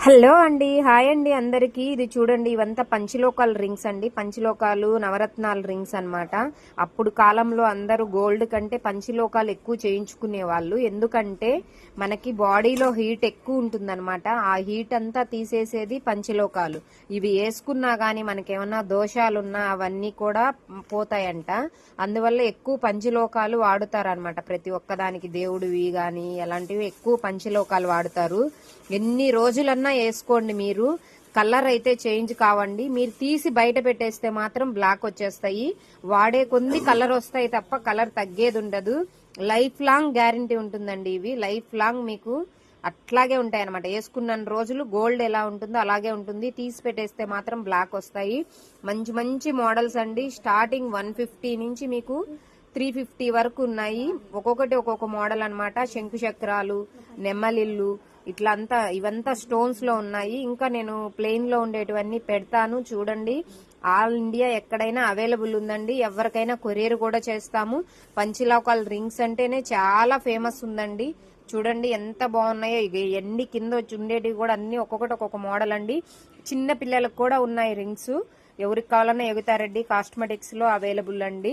Hello అండి, hi అండి అందరికి. ఇది చూడండి, ఇవంతా పంచలోకాల రింగ్స్ అండి. పంచలోకాలు నవరత్నాల రింగ్స్ అన్నమాట. అప్పుడు కాలంలో అందరూ గోల్డ్ కంటే పంచలోకాలు ఎక్కువ చేయించుకునే వాళ్ళు. ఎందుకంటే మనకి బాడీలో హీట్ ఎక్కువ ఉంటుందన్నమాట. ఆ హీట్ అంతా తీసేసేది పంచలోకాలు. ఇవి వేసుకున్నా గానీ మనకేమన్నా దోషాలున్నా అవన్నీ కూడా పోతాయంట. అందువల్ల ఎక్కువ పంచలోకాలు వాడుతారనమాట. ప్రతి ఒక్కదానికి దేవుడివి గాని అలాంటివి ఎక్కువ పంచలోకాలు వాడుతారు. ఎన్ని రోజులన్నా వేసుకోండి, మీరు కలర్ అయితే చేంజ్ కావండి. మీరు తీసి బయట పెట్టేస్తే మాత్రం బ్లాక్ వచ్చేస్తాయి. వాడే కొద్ది కలర్ వస్తాయి తప్ప కలర్ తగ్గేది ఉండదు. లైఫ్ లాంగ్ గ్యారంటీ ఉంటుందండి. ఇవి లైఫ్ లాంగ్ మీకు అట్లాగే ఉంటాయి అనమాట. వేసుకున్న రోజులు గోల్డ్ ఎలా ఉంటుందో అలాగే ఉంటుంది. తీసి పెట్టేస్తే మాత్రం బ్లాక్ వస్తాయి. మంచి మంచి మోడల్స్ అండి. స్టార్టింగ్ 150 నుంచి మీకు 350 వరకు ఉన్నాయి. ఒక్కొక్కటి ఒక్కొక్క మోడల్ అనమాట. శంకు చక్రాలు, నెమ్మలిల్లు, ఇవంతా స్టోన్స్ లో ఉన్నాయి. ఇంకా నేను ప్లెయిన్ లో ఉండేటివన్నీ పెడతాను, చూడండి. ఆల్ ఇండియా ఎక్కడైనా అవైలబుల్ ఉందండి. ఎవరికైనా కొరియర్ కూడా చేస్తాము. పంచలోకాల రింగ్స్ అంటేనే చాలా ఫేమస్ ఉందండి. చూడండి ఎంత బాగున్నాయో. ఎన్ని కింద వచ్చి ఉండేటివి కూడా అన్ని ఒక్కొక్కటి ఒక్కొక్క మోడల్ అండి. చిన్న పిల్లలకు కూడా ఉన్నాయి రింగ్స్. ఎవరికి కావాలన్నా ఎగుతారెడ్డి కాస్మెటిక్స్ లో అవైలబుల్ అండి.